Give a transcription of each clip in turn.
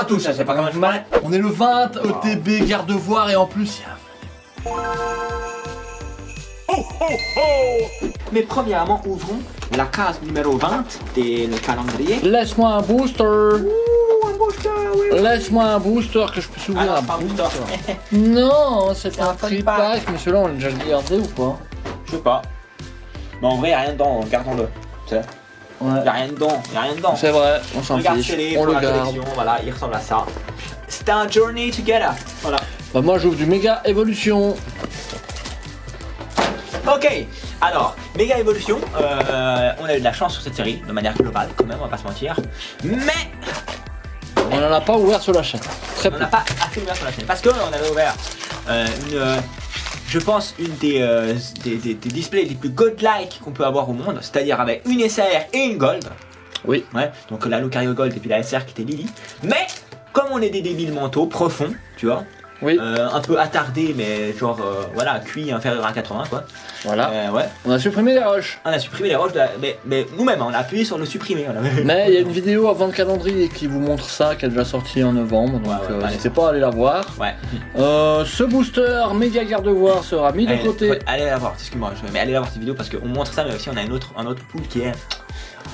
à tous, ça c'est pas quand même mal. On est le 20, ETB, Gardevoir et en plus il y a... Mais premièrement, ouvrons la case numéro 20 le calendrier. Laisse-moi un booster. Ouh, un booster, oui. Laisse-moi un booster que je peux s'ouvrir Ah, un non, pas un booster. booster. Non, c'est un fun tripack, mais celui-là on l'a déjà gardé ou pas? Je sais pas. Mais en vrai, y'a rien dedans, gardons-le. Tu sais. Ouais. Y'a rien dedans, y'a rien dedans. C'est vrai, on s'en fiche, Regardez-les on pour le la garde. collection, voilà, il ressemble à ça. C'est un Journey Together, voilà. Bah moi j'ouvre du méga évolution. Ok, alors, Méga Evolution, on a eu de la chance sur cette série, de manière globale quand même, on va pas se mentir. Mais On n'en a pas ouvert sur la chaîne. Très on peu. n'a pas assez ouvert sur la chaîne, parce qu'on avait ouvert je pense, une des displays les plus godlike qu'on peut avoir au monde, c'est-à-dire avec une SR et une Gold. Oui. Ouais, donc la Lucario Gold et puis la SR qui était Lily. Mais, comme on est des débiles mentaux profonds, tu vois, Oui. un peu attardés, mais genre, voilà, QI inférieur à 80, quoi. Voilà. Ouais. On a supprimé les rushs. On a supprimé les roches, mais nous-mêmes, on a appuyé sur le supprimer. Mais il y a une vidéo avant le calendrier qui vous montre ça, qui est déjà sortie en novembre, donc ouais, n'hésitez pas à aller la voir. Ouais. Ce booster méga gardevoir sera mis de côté. Ouais, allez la voir, excuse-moi, mais allez la voir cette vidéo parce qu'on montre ça, mais aussi on a un autre pool qui est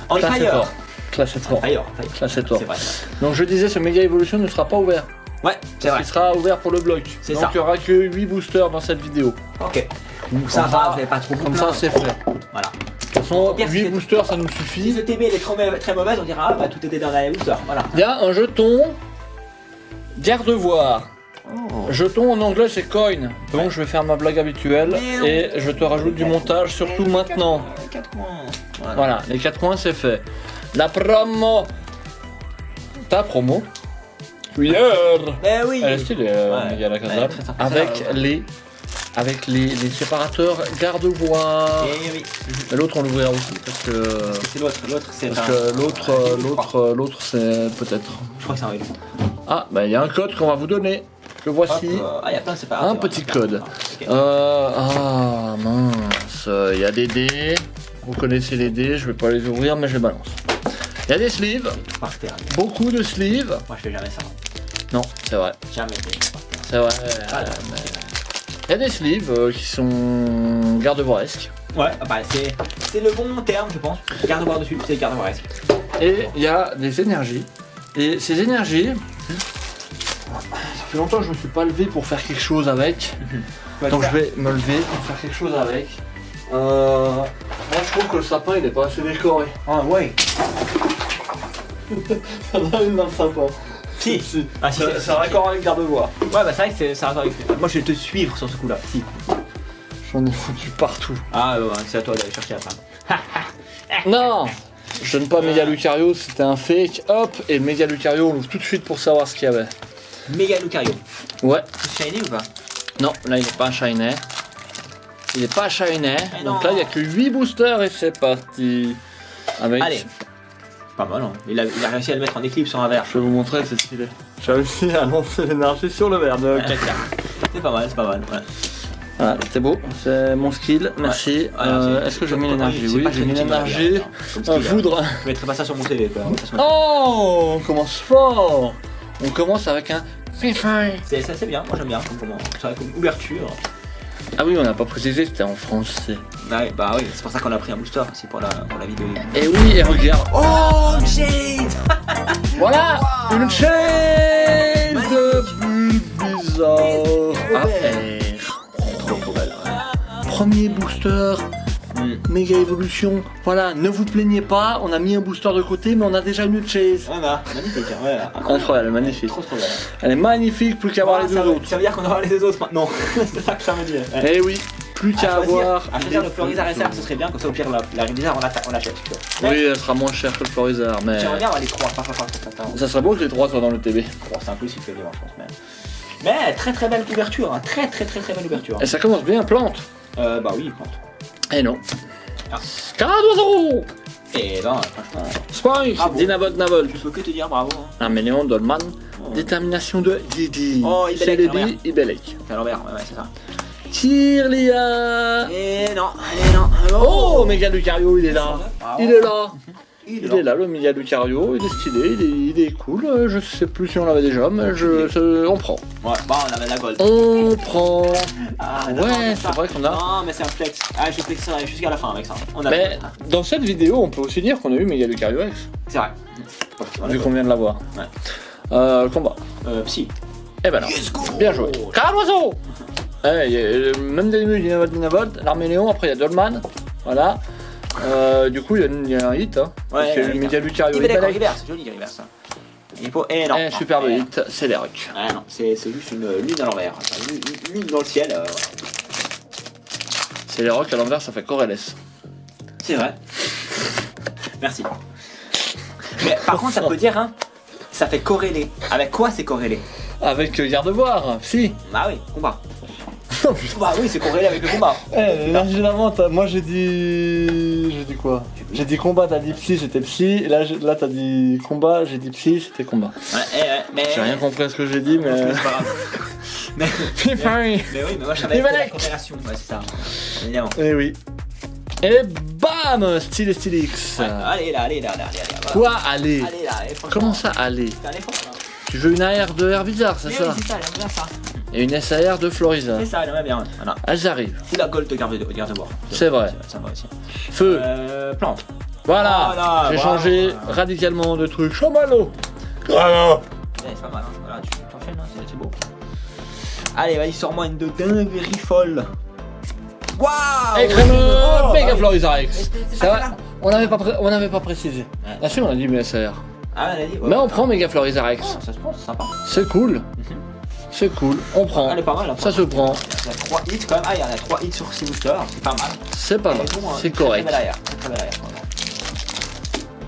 on Classé fire. fort. Classé fort. Fire. Classé fort. C'est vrai. Donc je disais, ce méga évolution ne sera pas ouvert. Ouais, c'est vrai. Il sera ouvert pour le bloc. C'est donc ça. il n'y aura que 8 boosters dans cette vidéo. Ok. Donc ça va, vous n'avez pas trop Comme ça c'est fait. Voilà. De toute façon, Bien, 8 c'est- boosters ça nous Si suffit. ce TB elle est très mauvaise, on dira ah bah tout était dans la booster. Voilà. Il y a un jeton gardevoir. Jeton en anglais c'est coin. Donc Ouais. je vais faire ma blague habituelle Mais et je te rajoute du montage, surtout maintenant. 4 points. Voilà, les 4 points c'est fait. La promo. Ta promo. Oui. Ben oui. Elle est stylée, Ouais. Miguel Alcazar. Ouais, très sympa. Avec les séparateurs garde-voix. Eh oui. Et l'autre on l'ouvrira aussi parce que C'est l'autre c'est parce un- que l'autre c'est peut-être. Je crois que c'est un vélo. Ah bah il y a un code qu'on va vous donner. Le voici. Hop, il y a plein de séparateurs. Un petit code. Ok. Ah mince, il y a des dés. Vous connaissez les dés, je vais pas les ouvrir mais je les balance. Il y a des sleeves, Par terre. beaucoup de sleeves. Moi je fais jamais ça. Non, c'est vrai, Jamais fait. c'est vrai. Ah, mais- Il y a des sleeves qui sont garde-voiresques. Ouais, bah c'est le bon terme je pense. Garde-voir dessus, c'est garde-voiresque. Et il y a des énergies. Et ces énergies, ça fait longtemps que je me suis pas levé pour faire quelque chose avec. Donc je vais me lever pour faire quelque chose avec. Moi je trouve que le sapin il est pas assez décoré. Ah ouais. Ça donne une main sympa. Si. Ah si. C'est un raccord avec garde-voix. Ouais bah c'est vrai que c'est un raccord avec. Moi je vais te suivre sur ce coup-là. Si. J'en ai foutu partout. Ah ouais, c'est à toi d'aller chercher la femme. Non, je donne pas Méga Lucario, c'était un fake. Hop, et le Méga Lucario on l'ouvre tout de suite pour savoir ce qu'il y avait. Méga Lucario. Ouais. C'est shiny ou pas? Non, là il est pas shiny. Il est pas shiny. Mais Donc non. là il y a que 8 boosters et c'est parti. Avec. Allez. Pas mal hein. Il a réussi à le mettre en éclipse sur un verre. Je vais vous montrer, c'est stylé. J'ai réussi à lancer l'énergie sur le verre. Donc. C'est pas mal, ouais. Voilà, c'était beau, c'est mon skill, merci. Est-ce que j'ai mis l'énergie? Oui, j'ai mis l'énergie. Foudre. Je mettrai pas ça sur mon télé quoi. Oh, on commence fort. On commence avec un FIFA. C'est bien, moi j'aime bien comme ouverture. Ah oui, on n'a pas précisé, c'était en français. Ouais, bah oui, c'est pour ça qu'on a pris un booster aussi pour la vidéo. Et oui, et regarde. Oh, Jade. Voilà, une chaise de Bulbasaur AR. Trop belle. Premier booster, méga évolution. Voilà, ne vous plaignez pas, on a mis un booster de côté, mais on a déjà une chase. Voilà, magnifique, hein, ouais. Incroyable, magnifique. Trop belle. Elle est magnifique, plus qu'à avoir les deux autres. Ça veut dire qu'on aura les deux autres maintenant. C'est ça que ça veut dire. Ouais. Eh oui, plus qu'à avoir. À choisir le Florizard SR, ce serait bien, comme ça au pire la Rizard on l'achète. Tu vois. Oui, elle sera moins chère que le Florizard, mais. J'aimerais bien avoir les trois. Ça serait beau que les trois soient dans le TB. C'est impossible de les voir, je pense. Mais très belle ouverture, hein. Très belle ouverture. Et ça commence bien, plante. Bah oui, plante. Eh non. Ah. Caradoiseau. Et ben, franchement, Spike, Bravo. Dinabot Nabol. je peux que te dire bravo. Hein. Améléon Dolman. Oh. Détermination de Didi. Oh, Ibelek, Celebi, l'envers. Ibelek. C'est à l'envers, ouais, c'est ça. Tirlia. Et non. Oh, Méga Lucario, il est là. Bravo. Il est là. Il est là, le Mega Lucario, il est stylé, il est cool. Je sais plus si on l'avait déjà, mais on prend. Ouais, bah on avait la gold. On prend. Ah, Ouais, c'est vrai qu'on a. Non, mais c'est un flex. Ah, je flexerai jusqu'à la fin avec ça. On a Mais dans cette vidéo, on peut aussi dire qu'on a eu Mega Lucario X. C'est vrai. Vu qu'on vient de l'avoir. Ouais. Combat. Psy. Eh ben non. Bien joué. Caradoiseau. Même des menus d'Inavolt, l'armée Léon, après il y a Dolman. Voilà. Du coup, il y a un hit. Hein. Ouais, c'est le Mega Lucario. Il est River, c'est joli River ça. Et non. Superbe hit, c'est l'Eric. Ah non, c'est juste une lune à l'envers. Une lune dans le ciel. C'est l'Eric à l'envers, ça fait Corelles. C'est vrai. Merci. Mais par contre, ça peut dire, hein, ça fait corréler. Avec quoi c'est corrélé? Avec Gardevoir, si. Bah oui, combat. Bah oui, c'est corrélé avec le combat. Généralement, moi j'ai dit. J'ai dit quoi? J'ai dit combat, t'as dit psy, c'était psy. Là t'as dit combat, j'ai dit psy, c'était combat. Ouais, mais. J'ai rien compris à ce que j'ai dit, mais. C'est pas grave. mais oui, mais moi j'avais fait la coopération, ouais, c'est ça. Évidemment. Eh oui. Et bam, style Stylix. Ouais, allez là. Quoi, aller? Allez là, allez, franchement. Comment ça, aller? C'est un effort là. Tu veux une AR de Air Bizarre, c'est ça? Oui, c'est ça, j'aime bien ça. Et une SAR de Floriza. C'est ça, j'aimerais bien. Voilà. Elles arrivent. Ou la gold de Gardevoir. C'est vrai. Ça me va aussi. Feu. Plante. Voilà. J'ai changé radicalement de truc. Chamallow. Voilà. C'est pas mal, hein. Voilà, tu enchaînes, hein. C'est beau. Allez, vas-y, sors-moi une de dinguerie folle. Waouh! Écrémeux, Mega Floriza X. Ça Ça va? On n'avait pas précisé. Là dessus on a dit SAR. Ah, on a dit. Mais on prend Mega Floriza X. Ça se prend, c'est sympa. C'est cool. C'est cool. On prend. Elle est pas mal, hein. Ça se prend. Il y a 3 hits quand même. Ah, il y en a 3 hits sur 6 boosters. C'est pas mal. C'est pas mal. C'est correct. Très belle arrière. Très belle arrière.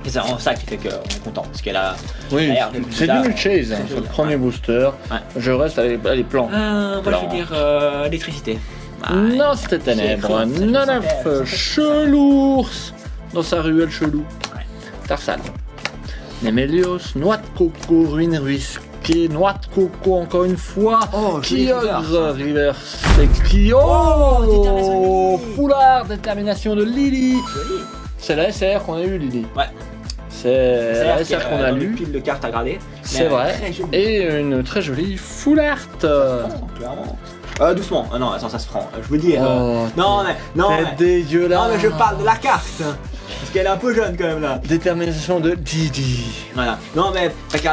Et c'est vraiment ça qui fait qu'on est content. Parce qu'elle a. Oui, c'est du chase. C'est le premier booster. Ouais. Je reste avec les plans. Moi, je veux dire électricité. Non, c'était ténèbres. Non, chelours dans sa ruelle chelou. Tarsal. Nemelios, noix de coco, ruine risquée, noix de coco encore une fois. Oh, Kyogre, River Seki. Oh, foulard, détermination de Lily. C'est la SR qu'on a eu, Lily. Ouais. C'est la SR qu'on a lu. lu. Pile de cartes à grader. C'est vrai. Et une très jolie foulard. Clairement. Doucement. Non, attends, ça se prend. Je veux dire. Oh, non, mais. Dégueulasse. Non, mais je parle de la carte. Parce qu'elle est un peu jeune quand même là. Détermination de Didi. Voilà. Non, mais t'as qu'un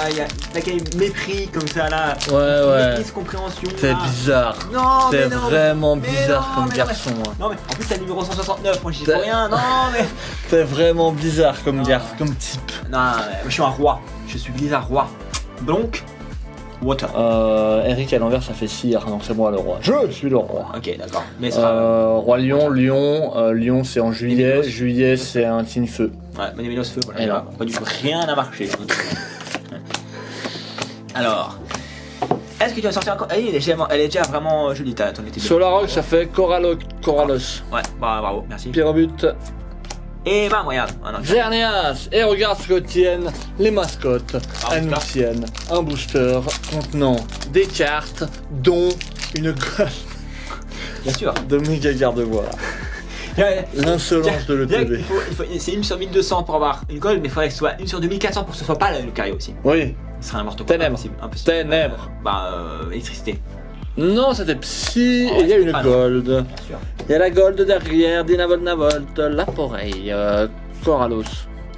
mépris comme ça là. Ouais. Miscompréhension. C'est là. bizarre. Non, C'est mais non. vraiment Mais bizarre non, comme mais garçon. Non, mais en plus, t'as le numéro 169. Moi, j'y sais rien. Non, mais. C'est vraiment bizarre comme garçon, comme type. Non, mais je suis un roi. Je suis Blizzard roi. Donc. Water. Eric à l'envers ça fait cire, donc c'est moi le roi. Je suis le roi. Ok, d'accord. Mais ça. Roi Lion, Lion c'est en juillet, juillet c'est un signe feu. Ouais, Ménémélos feu, voilà. Et non. Pas du tout, rien n'a marché. Alors. Est-ce que tu vas sortir encore? Elle est déjà vraiment jolie, ton été. Solaroc ça fait Coralos. Ouais, bah bravo, merci. Pyrobut. Et bah, regarde. Xerneas. Et regarde ce que tiennent les mascottes. Elles nous tiennent un booster contenant des cartes, dont une gold. Bien sûr. De méga garde-voix. L'insolence de l'ETB. C'est 1 sur 1200 pour avoir une gold, mais il faudrait que ce soit 1 sur 2400 pour que ce soit pas le Lucario aussi. Oui. Ce serait n'importe quoi. Ténèbres. Impossible. Ténèbres. Électricité. Non, c'était Psy, Oh, et il y a une pas gold. Bien sûr. Il y a la gold derrière, Dinavolt, Laporeille, Coralos,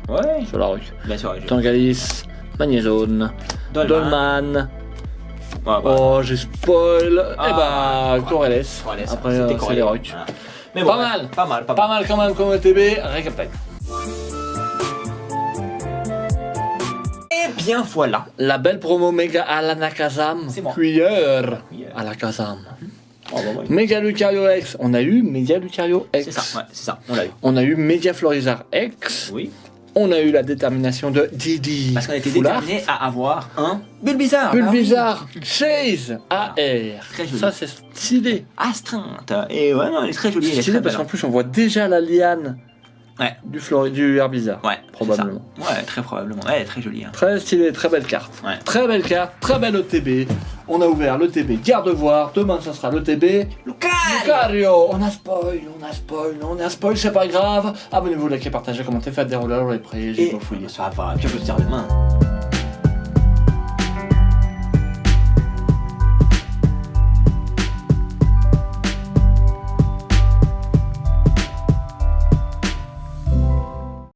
Ouais. Solaroc, Bien sûr. Tangalis, Magnézone, Dolman. Ouais, Oh, j'ai spoil. Et bah, Corelles. Après, c'est les rocs. Voilà. Mais bon, Pas mal quand même comme ETB, récapitule. Et bien voilà. La belle promo méga à la Nakazam. C'est moi. Cuillère à la Kazam. Mega Lucario X, on a eu Mega Lucario X. C'est ça, on l'a eu. On a eu Mega Florizard X. Oui. On a eu la détermination de Didi. Parce qu'on a été déterminé à avoir un Bulbizarre. Bulbizarre, Chase, AR. Très joli. Ça c'est stylé. Astreinte. Et ouais, non, elle est très jolie. Elle est Stylé très parce belle. qu'en plus on voit déjà la liane Ouais. du Herbizarre. Ouais, probablement. c'est ça. Ouais, très probablement. Ouais, elle est très jolie. Hein. Très stylé, très belle carte. Ouais. Très belle carte, très belle ETB. On a ouvert l'ETB Gardevoir. Demain ça sera l'ETB Lucario. Lucario. On a spoil, c'est pas grave. Abonnez-vous, likez, partagez, commentez, faites des roulades, on est prêts, j'ai pas fouillé. Ça va, tu peux se dire demain.